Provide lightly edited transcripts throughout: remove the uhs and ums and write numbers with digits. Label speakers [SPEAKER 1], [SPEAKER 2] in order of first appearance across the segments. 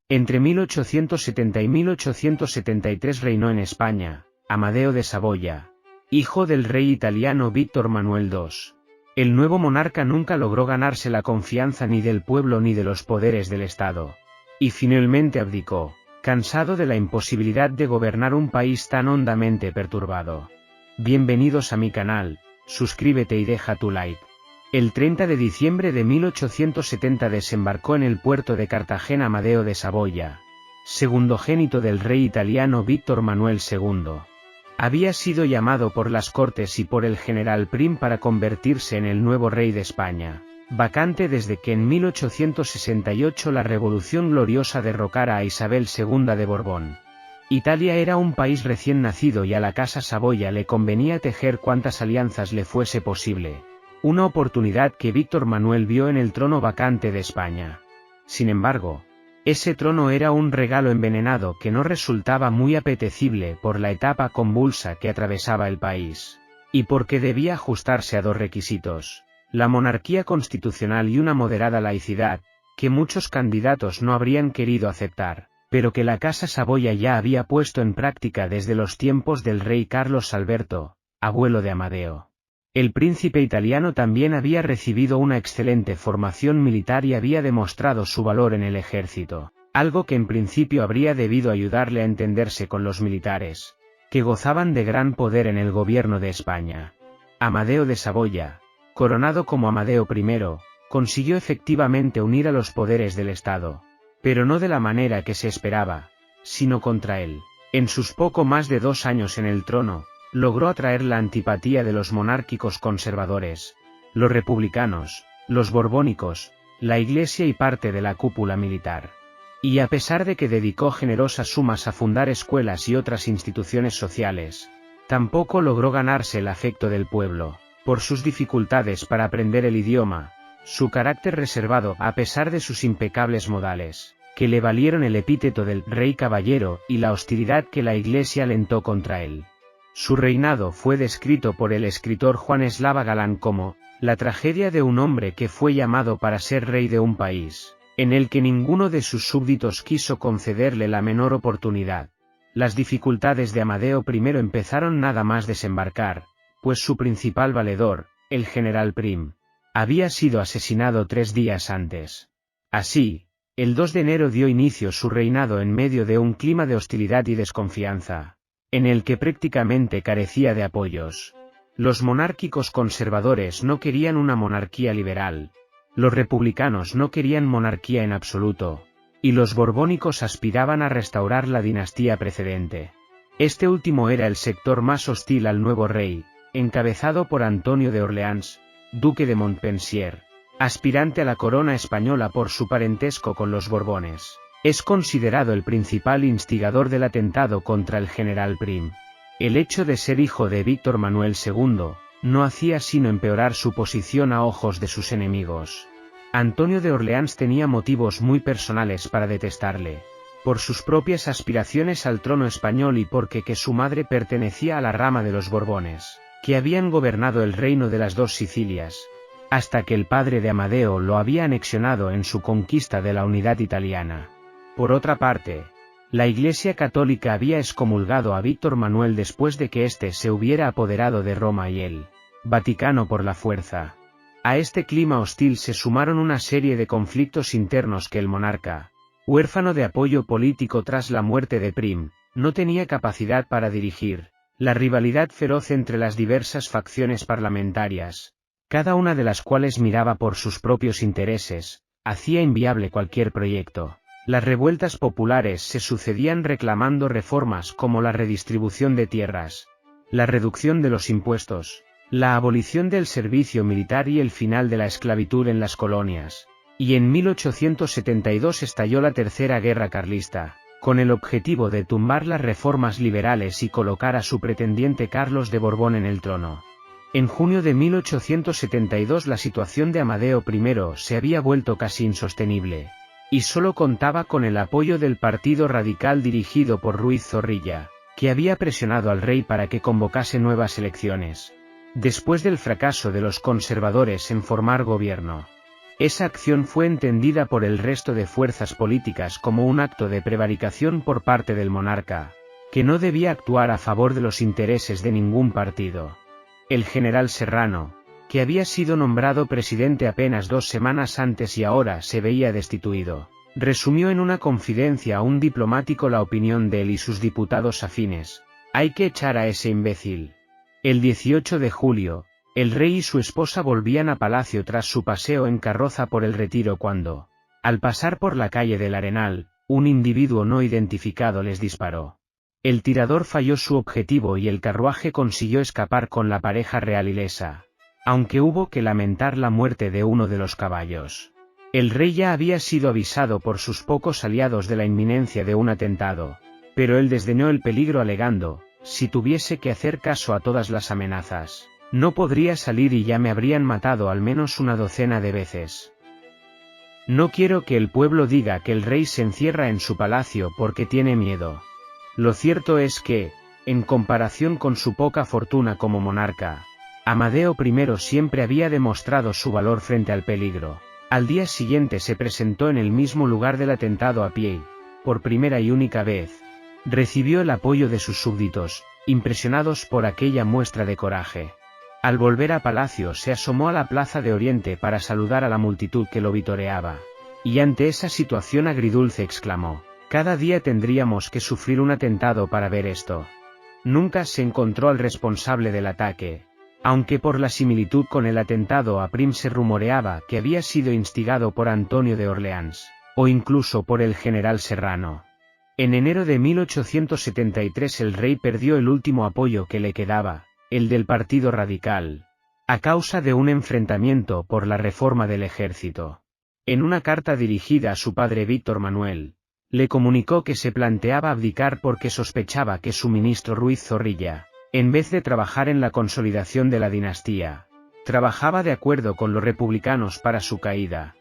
[SPEAKER 1] Entre 1870 y 1873 reinó en España, Amadeo de Saboya, hijo del rey italiano Víctor Manuel II. El nuevo monarca nunca logró ganarse la confianza ni del pueblo ni de los poderes del Estado. Y finalmente abdicó, cansado de la imposibilidad de gobernar un país tan hondamente perturbado. Bienvenidos a mi canal, suscríbete y deja tu like. El 30 de diciembre de 1870 desembarcó en el puerto de Cartagena Amadeo de Saboya, segundogénito del rey italiano Víctor Manuel II. Había sido llamado por las Cortes y por el general Prim para convertirse en el nuevo rey de España, vacante desde que en 1868 la Revolución Gloriosa derrocara a Isabel II de Borbón. Italia era un país recién nacido y a la Casa Saboya le convenía tejer cuantas alianzas le fuese posible. Una oportunidad que Víctor Manuel vio en el trono vacante de España. Sin embargo, ese trono era un regalo envenenado que no resultaba muy apetecible por la etapa convulsa que atravesaba el país, y porque debía ajustarse a dos requisitos: la monarquía constitucional y una moderada laicidad, que muchos candidatos no habrían querido aceptar, pero que la Casa Saboya ya había puesto en práctica desde los tiempos del rey Carlos Alberto, abuelo de Amadeo. El príncipe italiano también había recibido una excelente formación militar y había demostrado su valor en el ejército, algo que en principio habría debido ayudarle a entenderse con los militares, que gozaban de gran poder en el gobierno de España. Amadeo de Saboya, coronado como Amadeo I, consiguió efectivamente unir a los poderes del Estado, pero no de la manera que se esperaba, sino contra él. En sus poco más de 2 años en el trono, logró atraer la antipatía de los monárquicos conservadores, los republicanos, los borbónicos, la Iglesia y parte de la cúpula militar. Y a pesar de que dedicó generosas sumas a fundar escuelas y otras instituciones sociales, tampoco logró ganarse el afecto del pueblo, por sus dificultades para aprender el idioma, su carácter reservado a pesar de sus impecables modales, que le valieron el epíteto del rey caballero, y la hostilidad que la Iglesia alentó contra él. Su reinado fue descrito por el escritor Juan Eslava Galán como la tragedia de un hombre que fue llamado para ser rey de un país, en el que ninguno de sus súbditos quiso concederle la menor oportunidad. Las dificultades de Amadeo I empezaron nada más desembarcar, pues su principal valedor, el general Prim, había sido asesinado 3 días antes. Así, el 2 de enero dio inicio su reinado en medio de un clima de hostilidad y desconfianza, en el que prácticamente carecía de apoyos. Los monárquicos conservadores no querían una monarquía liberal, los republicanos no querían monarquía en absoluto, y los borbónicos aspiraban a restaurar la dinastía precedente. Este último era el sector más hostil al nuevo rey, encabezado por Antonio de Orleans, duque de Montpensier, aspirante a la corona española por su parentesco con los Borbones. Es considerado el principal instigador del atentado contra el general Prim. El hecho de ser hijo de Víctor Manuel II, no hacía sino empeorar su posición a ojos de sus enemigos. Antonio de Orleans tenía motivos muy personales para detestarle, por sus propias aspiraciones al trono español y porque su madre pertenecía a la rama de los Borbones, que habían gobernado el reino de las 2 Sicilias, hasta que el padre de Amadeo lo había anexionado en su conquista de la unidad italiana. Por otra parte, la Iglesia católica había excomulgado a Víctor Manuel después de que éste se hubiera apoderado de Roma y el Vaticano por la fuerza. A este clima hostil se sumaron una serie de conflictos internos que el monarca, huérfano de apoyo político tras la muerte de Prim, no tenía capacidad para dirigir. La rivalidad feroz entre las diversas facciones parlamentarias, cada una de las cuales miraba por sus propios intereses, hacía inviable cualquier proyecto. Las revueltas populares se sucedían reclamando reformas como la redistribución de tierras, la reducción de los impuestos, la abolición del servicio militar y el final de la esclavitud en las colonias. Y en 1872 estalló la Tercera Guerra Carlista, con el objetivo de tumbar las reformas liberales y colocar a su pretendiente Carlos de Borbón en el trono. En junio de 1872 la situación de Amadeo I se había vuelto casi insostenible, y solo contaba con el apoyo del Partido Radical dirigido por Ruiz Zorrilla, que había presionado al rey para que convocase nuevas elecciones, después del fracaso de los conservadores en formar gobierno. Esa acción fue entendida por el resto de fuerzas políticas como un acto de prevaricación por parte del monarca, que no debía actuar a favor de los intereses de ningún partido. El general Serrano, que había sido nombrado presidente apenas 2 semanas antes y ahora se veía destituido, resumió en una confidencia a un diplomático la opinión de él y sus diputados afines: hay que echar a ese imbécil. El 18 de julio, el rey y su esposa volvían a palacio tras su paseo en carroza por el Retiro cuando, al pasar por la calle del Arenal, un individuo no identificado les disparó. El tirador falló su objetivo y el carruaje consiguió escapar con la pareja real ilesa, aunque hubo que lamentar la muerte de uno de los caballos. El rey ya había sido avisado por sus pocos aliados de la inminencia de un atentado, pero él desdeñó el peligro alegando: si tuviese que hacer caso a todas las amenazas, no podría salir y ya me habrían matado al menos una docena de veces. No quiero que el pueblo diga que el rey se encierra en su palacio porque tiene miedo. Lo cierto es que, en comparación con su poca fortuna como monarca, Amadeo I siempre había demostrado su valor frente al peligro. Al día siguiente se presentó en el mismo lugar del atentado a pie, por primera y única vez. Recibió el apoyo de sus súbditos, impresionados por aquella muestra de coraje. Al volver a palacio se asomó a la plaza de Oriente para saludar a la multitud que lo vitoreaba. Y ante esa situación agridulce exclamó: cada día tendríamos que sufrir un atentado para ver esto. Nunca se encontró al responsable del ataque, aunque por la similitud con el atentado a Prim se rumoreaba que había sido instigado por Antonio de Orleans, o incluso por el general Serrano. En enero de 1873 el rey perdió el último apoyo que le quedaba, el del Partido Radical, a causa de un enfrentamiento por la reforma del ejército. En una carta dirigida a su padre Víctor Manuel, le comunicó que se planteaba abdicar porque sospechaba que su ministro Ruiz Zorrilla, en vez de trabajar en la consolidación de la dinastía, trabajaba de acuerdo con los republicanos para su caída.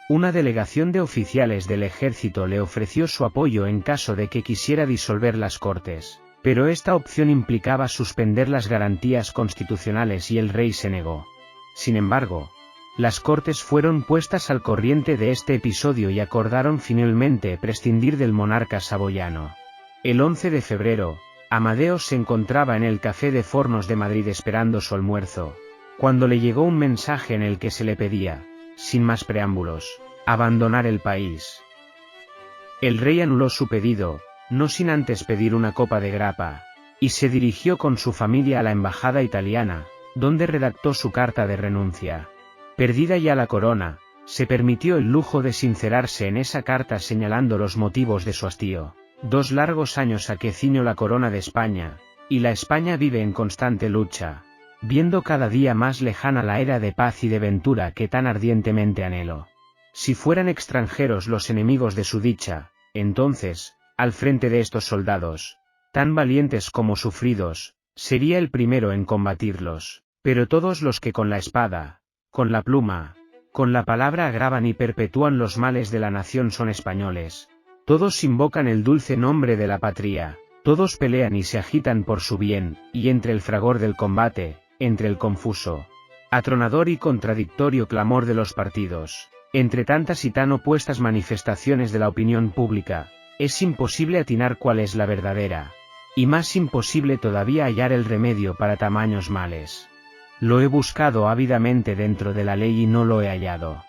[SPEAKER 1] Una delegación de oficiales del ejército le ofreció su apoyo en caso de que quisiera disolver las Cortes, pero esta opción implicaba suspender las garantías constitucionales y el rey se negó. Sin embargo, las Cortes fueron puestas al corriente de este episodio y acordaron finalmente prescindir del monarca saboyano. El 11 de febrero, Amadeo se encontraba en el Café de Fornos de Madrid esperando su almuerzo, cuando le llegó un mensaje en el que se le pedía, sin más preámbulos, abandonar el país. El rey anuló su pedido, no sin antes pedir una copa de grapa, y se dirigió con su familia a la embajada italiana, donde redactó su carta de renuncia. Perdida ya la corona, se permitió el lujo de sincerarse en esa carta señalando los motivos de su hastío: 2 largos años a que ciño la corona de España, y la España vive en constante lucha, viendo cada día más lejana la era de paz y de ventura que tan ardientemente anhelo. Si fueran extranjeros los enemigos de su dicha, entonces, al frente de estos soldados, tan valientes como sufridos, sería el primero en combatirlos, pero todos los que con la espada, con la pluma, con la palabra agravan y perpetúan los males de la nación son españoles. Todos invocan el dulce nombre de la patria, todos pelean y se agitan por su bien, y entre el fragor del combate, entre el confuso, atronador y contradictorio clamor de los partidos, entre tantas y tan opuestas manifestaciones de la opinión pública, es imposible atinar cuál es la verdadera, y más imposible todavía hallar el remedio para tamaños males. Lo he buscado ávidamente dentro de la ley y no lo he hallado.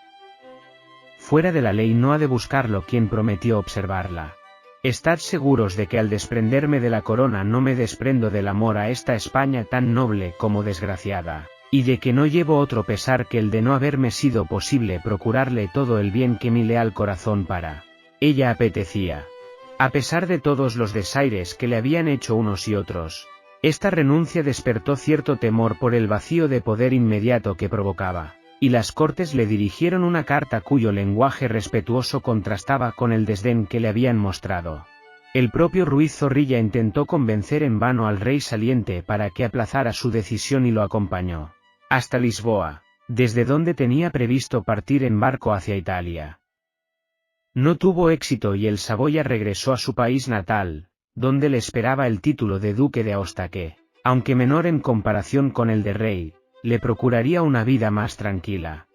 [SPEAKER 1] Fuera de la ley no ha de buscarlo quien prometió observarla. Estad seguros de que al desprenderme de la corona no me desprendo del amor a esta España tan noble como desgraciada, y de que no llevo otro pesar que el de no haberme sido posible procurarle todo el bien que mi leal corazón para ella apetecía. A pesar de todos los desaires que le habían hecho unos y otros, esta renuncia despertó cierto temor por el vacío de poder inmediato que provocaba, y las Cortes le dirigieron una carta cuyo lenguaje respetuoso contrastaba con el desdén que le habían mostrado. El propio Ruiz Zorrilla intentó convencer en vano al rey saliente para que aplazara su decisión y lo acompañó hasta Lisboa, desde donde tenía previsto partir en barco hacia Italia. No tuvo éxito y el Saboya regresó a su país natal, donde le esperaba el título de duque de Aosta que, aunque menor en comparación con el de rey, le procuraría una vida más tranquila.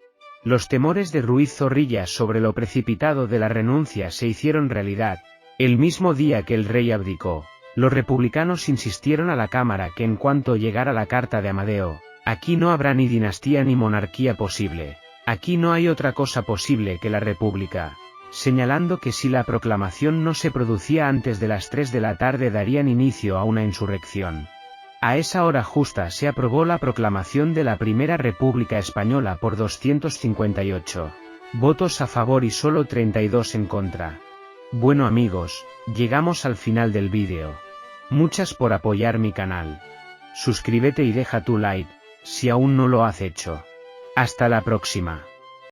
[SPEAKER 1] Los temores de Ruiz Zorrilla sobre lo precipitado de la renuncia se hicieron realidad. El mismo día que el rey abdicó, los republicanos insistieron a la Cámara que en cuanto llegara la carta de Amadeo, aquí no habrá ni dinastía ni monarquía posible, aquí no hay otra cosa posible que la república, señalando que si la proclamación no se producía antes de las 3 de la tarde darían inicio a una insurrección. A esa hora justa se aprobó la proclamación de la Primera República Española por 258 votos a favor y solo 32 en contra. Bueno amigos, llegamos al final del vídeo. Muchas por apoyar mi canal. Suscríbete y deja tu like, si aún no lo has hecho. Hasta la próxima.